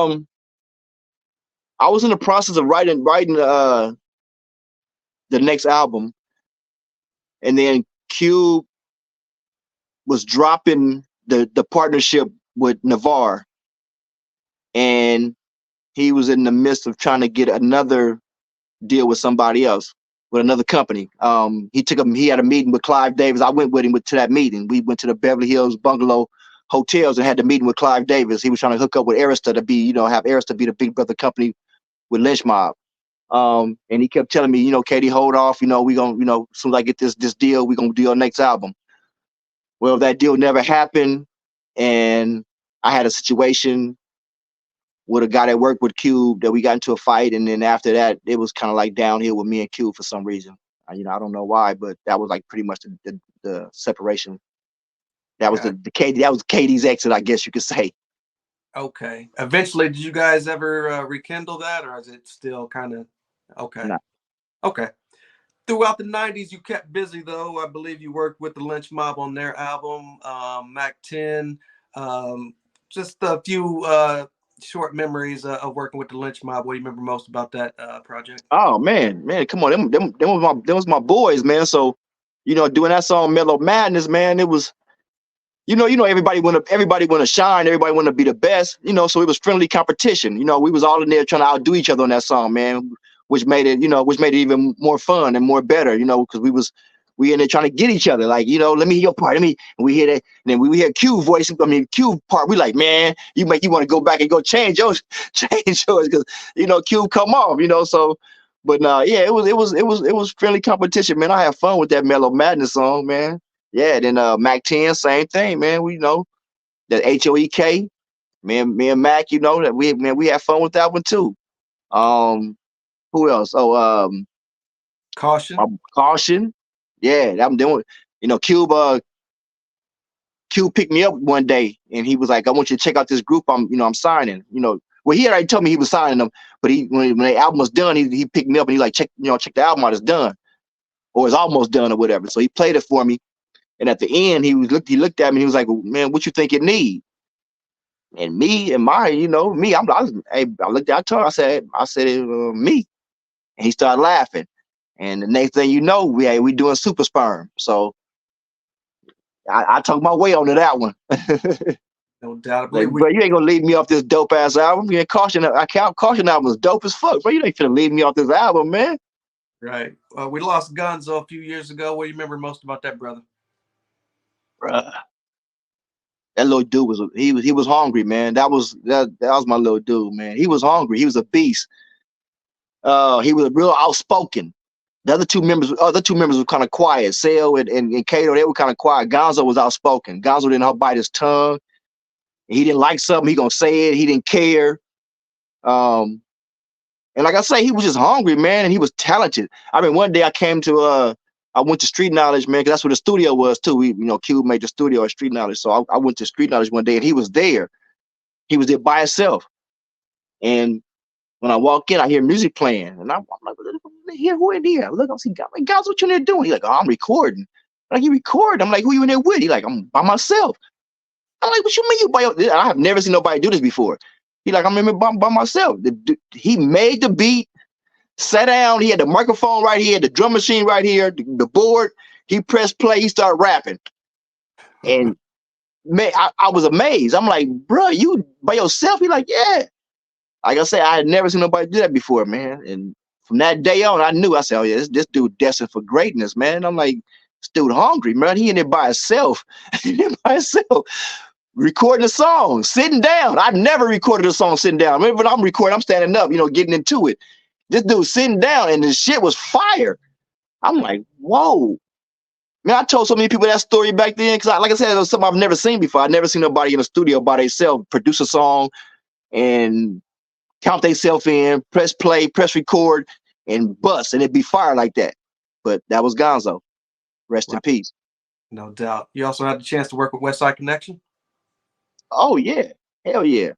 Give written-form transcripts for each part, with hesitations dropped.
Um, I was in the process of writing the next album, and then Cube was dropping the partnership with Navarre, and he was in the midst of trying to get another deal with somebody else, with another company. He had a meeting with Clive Davis. I went with him to that meeting. We went to the Beverly Hills Bungalow Hotels and had the meeting with Clive Davis. He was trying to hook up with Arista to be, have Arista be the big brother company with Lench Mob. And he kept telling me, K-Dee, hold off. We gonna, as soon as I get this deal, we gonna do our next album. Well, that deal never happened, and I had a situation with a guy that worked with Cube that we got into a fight, and then after that, it was kind of like downhill with me and Cube for some reason. I don't know why, but that was like pretty much the separation. That was Yeah. the K-Dee, that was K-Dee's exit, I guess you could say. Okay. Eventually, did you guys ever rekindle that, or is it still kind of okay? Nah. Okay. Throughout the 90s, you kept busy, though. I believe you worked with the Lench Mob on their album, Mac 10. Just a few short memories of working with the Lench Mob. What do you remember most about that project? Oh man, come on, them was my boys, man. So, doing that song Mellow Madness, man, it was, everybody want to shine, everybody want to be the best, so it was friendly competition. We was all in there trying to outdo each other on that song, man, which made it even more fun and more better, because we in there trying to get each other, like, let me hear your part, and we hear that, and then we hear Q voice, Q part, we like, man, you want to go back and go change yours, because Q come off, so. But yeah, it was friendly competition, man. I had fun with that Mellow Madness song, man. Yeah, then Mac 10, same thing, man. We that HOEK, me and Mac, that we had fun with that one too. Who else? Oh, Kausion. Kausion. Yeah, that doing. Cube. Cube picked me up one day, and he was like, "I want you to check out this group. I'm signing." Well, he already told me he was signing them, but when the album was done, he picked me up and he like, check the album out. It's done, or it's almost done, or whatever. So he played it for me. And at the end, he looked at me. He was like, well, "Man, what you think it need?" And me and my, me, I looked at, I told him, I said, me. And he started laughing. And the next thing you know, we doing Super Sperm. So I took my way onto that one. No doubt. I Like, believe we. bro, you ain't gonna leave me off this dope ass album. Yeah, Caution album was dope as fuck, bro. You ain't finna leave me off this album, man. Right. We lost Gonzo a few years ago. What do you remember most about that, brother? Bruh. That little dude was hungry, man. That was my little dude, man. He was hungry. He was a beast. He was real outspoken. The other two members were kind of quiet. Sale and Kato, they were kind of quiet. Gonzo was outspoken. Gonzo didn't bite his tongue. He didn't like something, he gonna say it. He didn't care. Um, and like I say, he was just hungry, man, and he was talented. I mean, one day I went to Street Knowledge, man, because that's where the studio was too. Cube made the studio at Street Knowledge, so I went to Street Knowledge one day, and he was there. He was there by himself, and when I walk in, I hear music playing, and I'm like, "Here, who in here?" I look, I see, guys, what you in there doing? He's like, "Oh, I'm recording." I'm like, "You recording?" I'm like, "Who you in there with?" He's like, "I'm by myself." I'm like, "What you mean you by your?" I have never seen nobody do this before. He's like, "I'm in by myself." He made the beat, sat down. He had the microphone right here, the drum machine right here, the board. He pressed play. He started rapping, and man, I was amazed. I'm like, "Bro, you by yourself?" He's like, "Yeah." Like I said, I had never seen nobody do that before, man. And from that day on, I knew. I said, "Oh yeah, this dude destined for greatness, man." I'm like, "This dude hungry, man. He in there by himself, recording a song, sitting down. I never recorded a song sitting down. When I'm recording, I'm standing up, getting into it. This dude sitting down, and the shit was fire. I'm like, whoa." Man, I told so many people that story back then because, like I said, it was something I've never seen before. I've never seen nobody in a studio by themselves produce a song and count themselves in, press play, press record, and bust, and it'd be fire like that. But that was Gonzo. Rest in Wow. peace. No doubt. You also had the chance to work with West Side Connection. Oh yeah, hell yeah,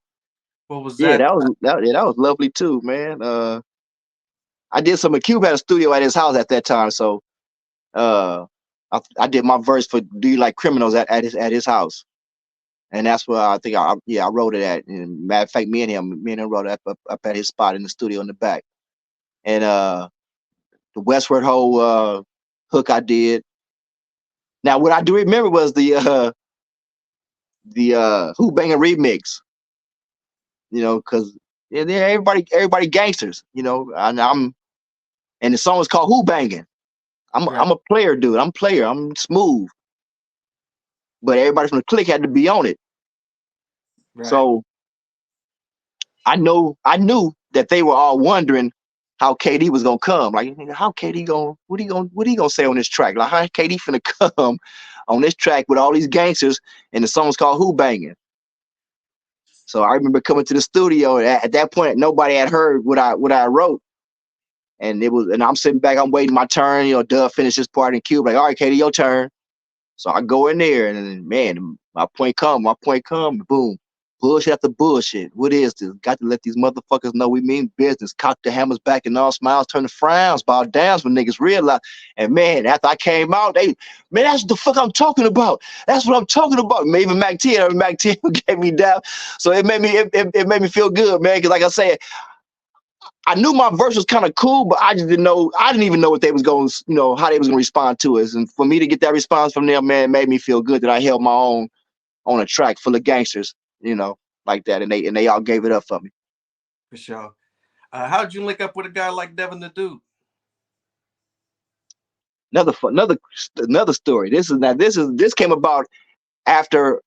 What was yeah. that? That was lovely too, man. I did some. Cube had a studio at his house at that time, so uh, I did my verse for "Do You Like Criminals" at his house, and that's where I think I wrote it at. And matter of fact, me and him wrote it up at his spot in the studio in the back. And the Westward Ho hook I did. Now what I do remember was the Who Bangin' remix, because everybody gangsters, and and the song is called Who Bangin'. Right. I'm a player, dude. I'm smooth, but everybody from the clique had to be on it. Right. So I knew that they were all wondering how K-Dee was gonna come. Like, how K-Dee gonna what he gonna say on this track? Like, how K-Dee finna come on this track with all these gangsters, and the song's called Who Bangin'. So I remember coming to the studio, and at that point nobody had heard what I wrote. And I'm sitting back, I'm waiting my turn, Dub finished his part in Cube, like, all right, K-Dee, your turn. So I go in there, and then, man, my point come, boom. Bullshit after bullshit. What is this? Got to let these motherfuckers know we mean business. Cock the hammers back and all smiles turn to frowns. Bow downs when niggas realize. And man, after I came out, man, that's what the fuck I'm talking about. That's what I'm talking about. Even Mac 10 gave me down. So it made me it made me feel good, man. Because like I said, I knew my verse was kind of cool, but I didn't even know what they was going, how they was going to respond to us. And for me to get that response from them, man, it made me feel good that I held my own on a track full of gangsters, like that. And they all gave it up for me. For sure. How'd you link up with a guy like Devin the Dude? Another story. This came about after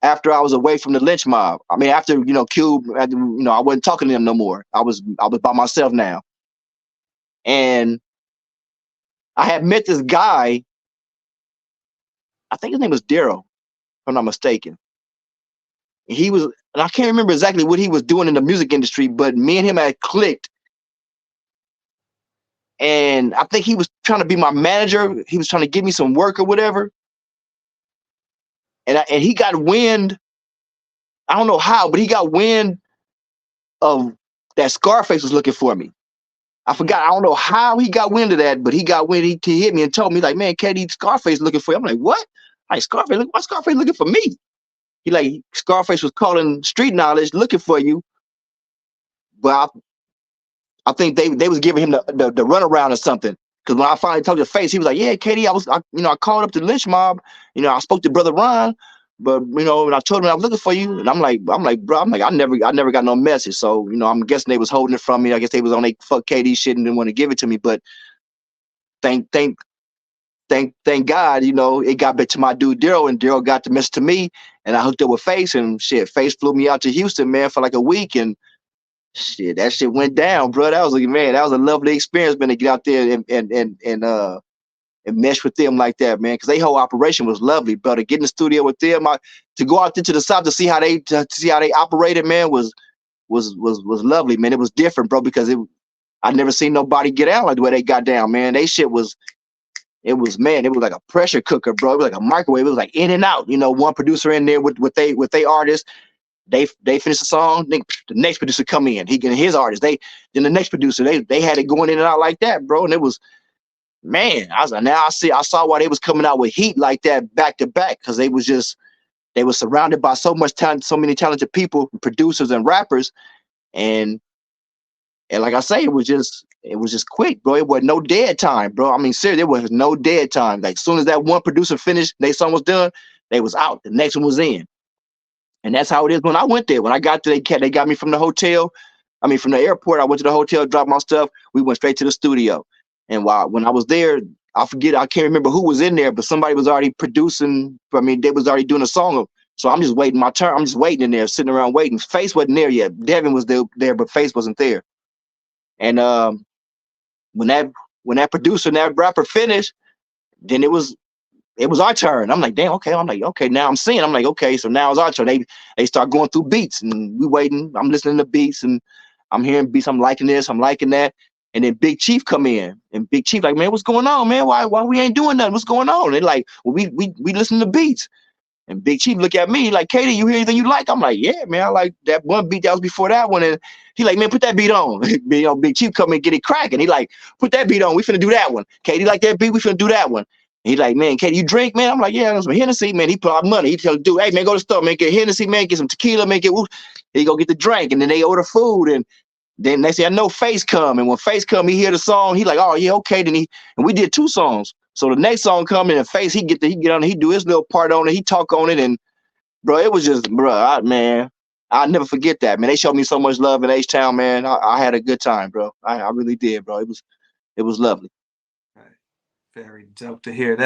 I was away from the Lench Mob. I mean, after Cube, I wasn't talking to them no more. I was by myself now, and I had met this guy. I think his name was Daryl, if I'm not mistaken. He was, and I can't remember exactly what he was doing in the music industry, but me and him had clicked. And I think he was trying to be my manager. He was trying to give me some work or whatever. And he got wind. I don't know how, but he got wind of that Scarface was looking for me. I forgot. I don't know how he got wind of that, but he got wind. He hit me and told me, like, man, K-Dee, Scarface looking for you. I'm like, what? Like, Scarface? Why Scarface looking for me? He like, Scarface was calling street knowledge looking for you. But I think they was giving him the runaround or something. Because when I finally talked to Face, he was like, yeah, K-Dee, I called up the Lench Mob. I spoke to Brother Ron. But and I told him I was looking for you, and I'm like, bro, I never got no message. So I'm guessing they was holding it from me. I guess they was on a fuck K-Dee shit and didn't want to give it to me. But thank God, it got back to my dude Daryl, and Daryl got the message to me, and I hooked up with Face, and shit, Face flew me out to Houston, man, for like a week, and shit, that shit went down, bro. That was a lovely experience, man, to get out there and mesh with them like that, man, because their whole operation was lovely, bro. To get in the studio with them, to go out into the South to see how they operated, man, was lovely, man. It was different, bro, because I never seen nobody get out like the way they got down, man. They shit was. It was like a pressure cooker, bro. It was like a microwave. It was like in and out. One producer in there with they artists. They finish the song. The next producer come in. He get his artist. Then the next producer. They had it going in and out like that, bro. And it was, man. I saw why they was coming out with heat like that back to back, because they were surrounded by so much talent, so many talented people, producers and rappers, and like I say, it was just quick, bro. It was no dead time, bro. I mean, seriously, there was no dead time. Like, as soon as that one producer finished, their song was done, they was out. The next one was in. And that's how it is when I went there. When I got there, they got me from the hotel. I mean, from the airport, I went to the hotel, dropped my stuff. We went straight to the studio. And when I was there, I can't remember who was in there, but somebody was already producing. I mean, they was already doing a song. So I'm just waiting my turn. I'm just waiting in there, sitting around waiting. Face wasn't there yet. Devin was there, but Face wasn't there. And when that producer and that rapper finished, then it was our turn. I'm like, damn, okay. I'm like, okay, now I'm seeing. I'm like, okay, so now it's our turn. They start going through beats, and we waiting. I'm listening to beats, and I'm hearing beats. I'm liking this. I'm liking that. And then Big Chief come in, and Big Chief like, man, what's going on, man? Why we ain't doing nothing? What's going on? And they're like, well, we listen to beats. And Big Chief look at me like, K-Dee, you hear anything you like? I'm like, yeah, man, I like that one beat that was before that one. And he like, man, put that beat on. Big Chief come and get it cracking. He like, put that beat on. We finna do that one. K-Dee like that beat. We finna do that one. He like, man, K-Dee, you drink, man? I'm like, yeah, some Hennessy, man. He put out money. He tell the dude, hey, man, go to the store, man, get Hennessy, man, get some tequila, man, get woo. He go get the drink, and then they order food, and then they say, I know Face come, and when Face come, he hear the song, he like, oh yeah, okay. Then and we did 2 songs. So the next song coming, and Face, he get on it, he do his little part on it, he talk on it, and bro, it was just, bro, man, I'll never forget that, man. They showed me so much love in H-Town, man. I had a good time, bro. I really did, bro. It was lovely. Right. Very dope to hear that.